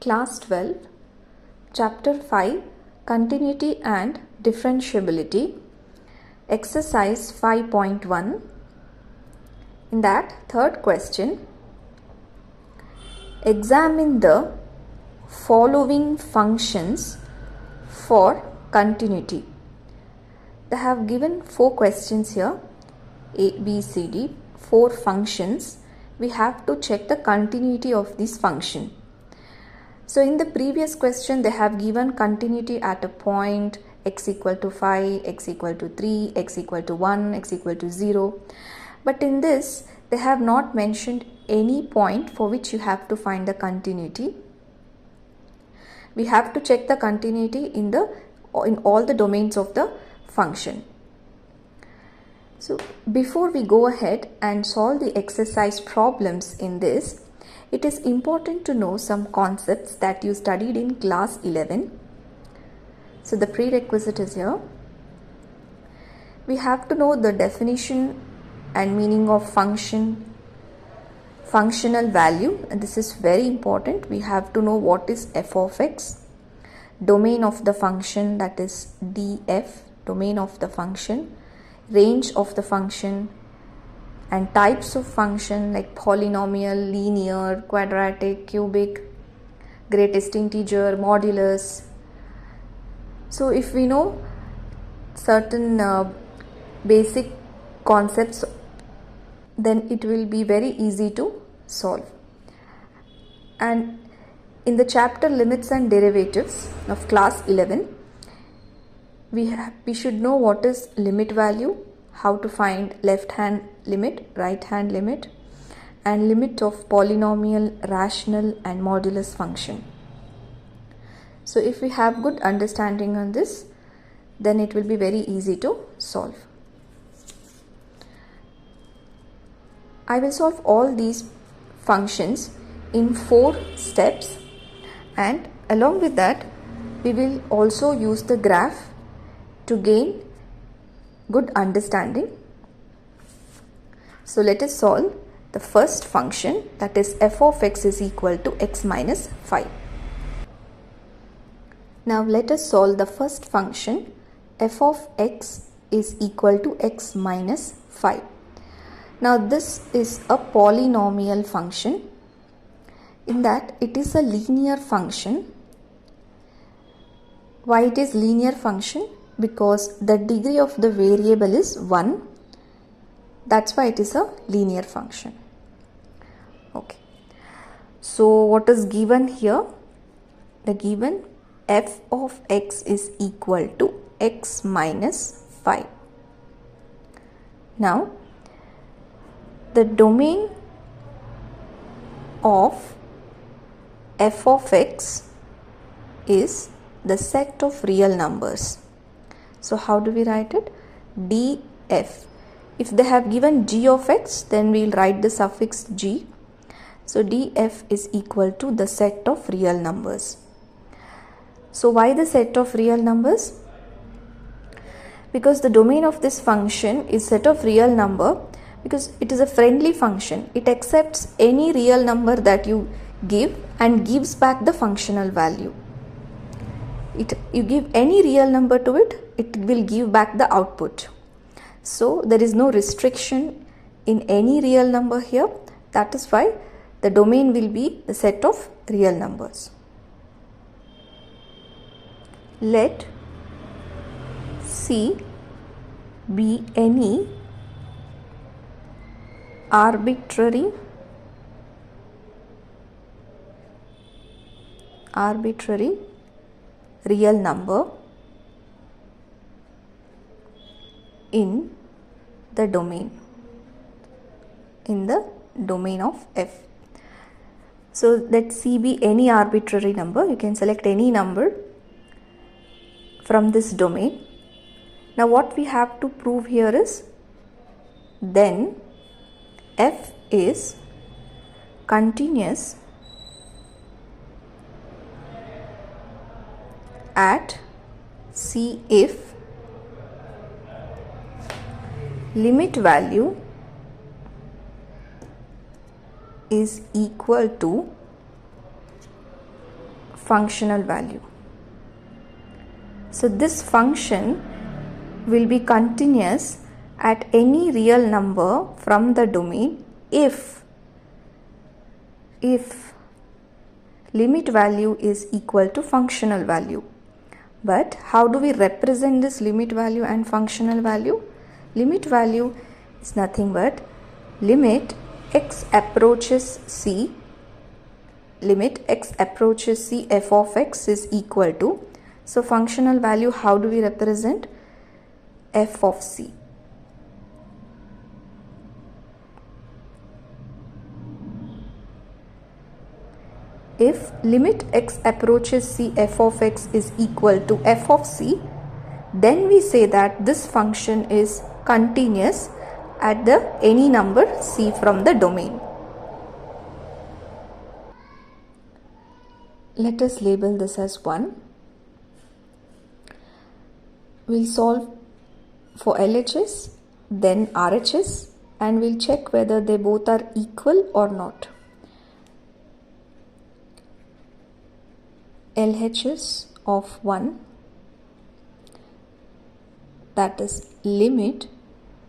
Class 12, Chapter 5, Continuity and Differentiability, Exercise 5.1. In that, third question, examine the following functions for continuity. They have given 4 questions here, A, B, C, D, 4 functions. We have to check the continuity of this function. So in the previous question, they have given continuity at a point x equal to 5, x equal to 3, x equal to 1, x equal to 0. But in this, they have not mentioned any point for which you have to find the continuity. We have to check the continuity in all the domains of the function. So before we go ahead and solve the exercise problems in this, it is important to know some concepts that you studied in class 11. So the prerequisite is here. We have to know the definition and meaning of functional value, and this is very important. We have to know what is f of x, domain of the function, that is df, domain of the function, range of the function, and types of function like polynomial, linear, quadratic, cubic, greatest integer, modulus. So if we know certain basic concepts, then it will be very easy to solve. And in the chapter limits and derivatives of class 11, we should know what is limit value, how to find left hand limit, right hand limit, and limit of polynomial, rational, and modulus function. So if we have good understanding on this, then it will be very easy to solve. I will solve all these functions in 4 steps, and along with that we will also use the graph to gain good understanding. So let us solve the first function, that is f of x is equal to x minus 5. Now let us solve the first function, f of x is equal to x minus 5. Now this is a polynomial function, in that it is a linear function. Why it is linear function? Because the degree of the variable is 1. That's why it is a linear function. Okay. So what is given here? The given f of x is equal to x minus 5. Now the domain of f of x is the set of real numbers. So how do we write it? df. If they have given g of x, then we will write the suffix g. So df is equal to the set of real numbers. So why the set of real numbers? Because the domain of this function is set of real number, because it is a friendly function. It accepts any real number that you give and gives back the functional value. You give any real number to it, it will give back the output. So there is no restriction in any real number here. That is why the domain will be the set of real numbers. Let C be any arbitrary real number in the domain of f. So let C be any arbitrary number. You can select any number from this domain. Now what we have to prove here is, then f is continuous at C if limit value is equal to functional value. So this function will be continuous at any real number from the domain if limit value is equal to functional value. But how do we represent this limit value and functional value? Limit value is nothing but limit x approaches c, limit x approaches c f of x is equal to, so functional value, how do we represent? F of c. If limit x approaches c f of x is equal to f of c, then we say that this function is continuous at the any number c from the domain. Let us label this as 1. We'll solve for LHS, then RHS, and we'll check whether they both are equal or not. LHS of 1, that is limit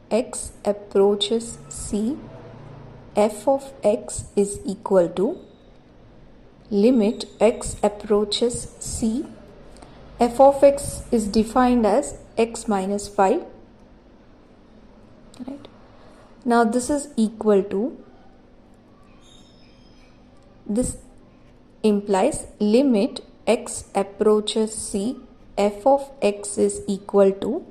x approaches c f of x is equal to limit x approaches c f of x is defined as x minus 5, right? Now this is equal to, this implies limit x approaches c f of x is equal to,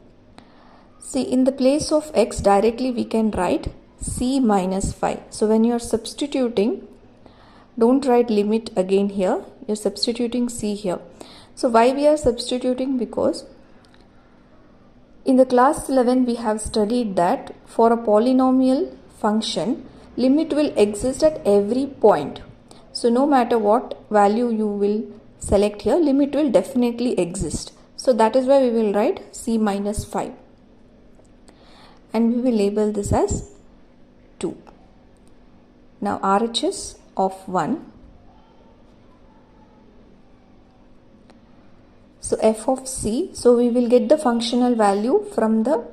see, in the place of x directly we can write c minus 5. So when you are substituting, don't write limit again here, you are substituting c here. So why we are substituting? Because in the class 11 we have studied that for a polynomial function, limit will exist at every point. So no matter what value you will select here, limit will definitely exist. So that is why we will write c minus 5. And we will label this as 2. Now RHS of 1. So f of c, so we will get the functional value from the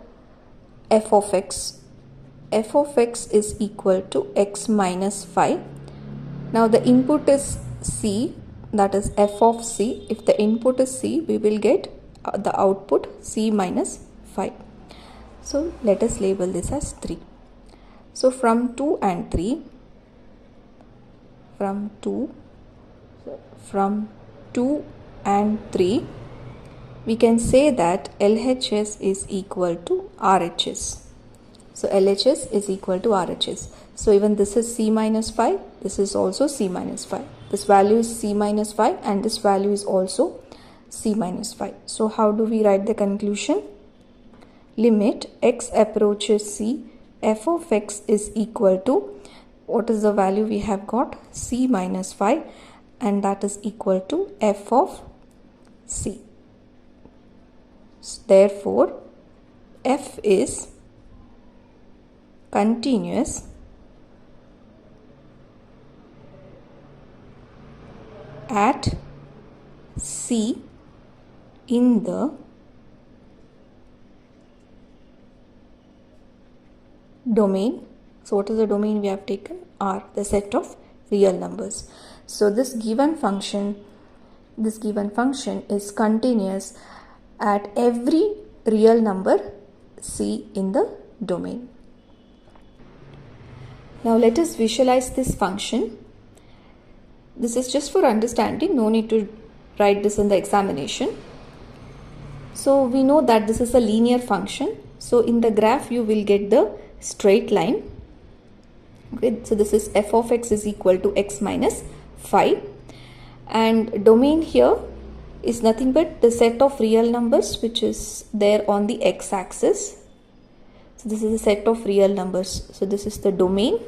f of x. F of x is equal to x minus 5. Now the input is c, that is f of c. If the input is c, we will get the output c minus 5. So let us label this as 3. So from 2 and 3, from 2 and 3, we can say that LHS is equal to RHS. So LHS is equal to RHS. So even this is c minus 5, this is also c minus 5. This value is c minus 5 and this value is also c minus 5. So how do we write the conclusion? Limit x approaches c f of x is equal to, what is the value we have got? C minus 5, and that is equal to f of c. Therefore, f is continuous at c in the domain. So what is the domain we have taken? R, the set of real numbers. So this given function is continuous at every real number c in the domain. Now let us visualize this function. This is just for understanding, no need to write this in the examination. So we know that this is a linear function. So in the graph you will get the straight line. Okay, so this is f of x is equal to x minus 5, and domain here is nothing but the set of real numbers which is there on the x-axis. So this is the set of real numbers. So this is the domain,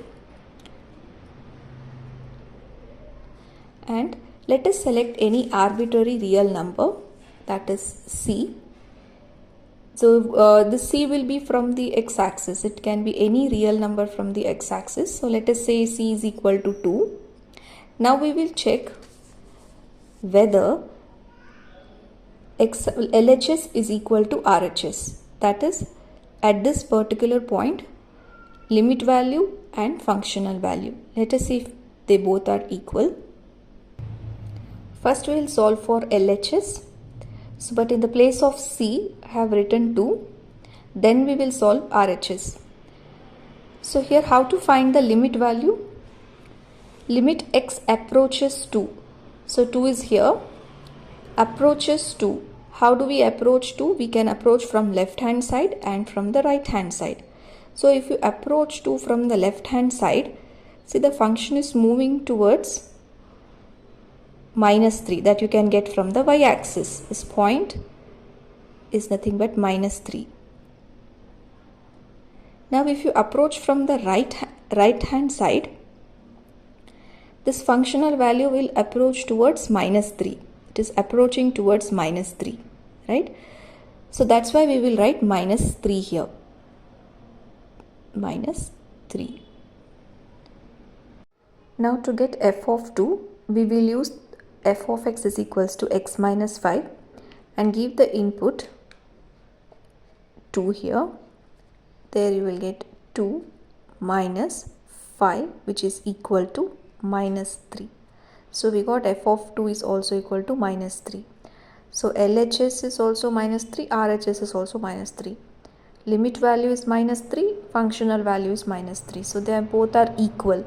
and let us select any arbitrary real number, that is c. So the c will be from the x-axis. It can be any real number from the x-axis. So let us say c is equal to 2. Now we will check whether LHS is equal to RHS. That is, at this particular point, limit value and functional value. Let us see if they both are equal. First we will solve for LHS. So, but in the place of C, I have written 2. Then we will solve RHS. So here how to find the limit value? Limit x approaches 2. So 2 is here. Approaches 2. How do we approach 2? We can approach from left hand side and from the right hand side. So if you approach 2 from the left hand side, see the function is moving towards minus 3 that you can get from the y-axis. This point is nothing but minus 3. Now if you approach from the right hand side, this functional value will approach towards minus 3. It is approaching towards minus 3, right? So that's why we will write minus 3 here. Minus 3. Now to get f of 2, we will use f of x is equals to x minus 5 and give the input 2 here. There you will get 2 minus 5, which is equal to minus 3. So we got f of 2 is also equal to minus 3. So LHS is also minus 3, RHS is also minus 3. Limit value is minus 3, functional value is minus 3. So they both are equal.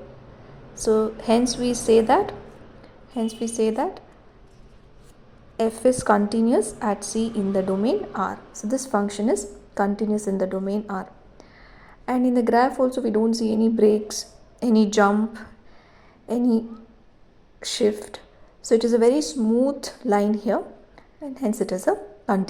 So hence we say that f is continuous at C in the domain R. So this function is continuous in the domain R. And in the graph also we don't see any breaks, any jump, any shift. So it is a very smooth line here, and hence it is a continuous.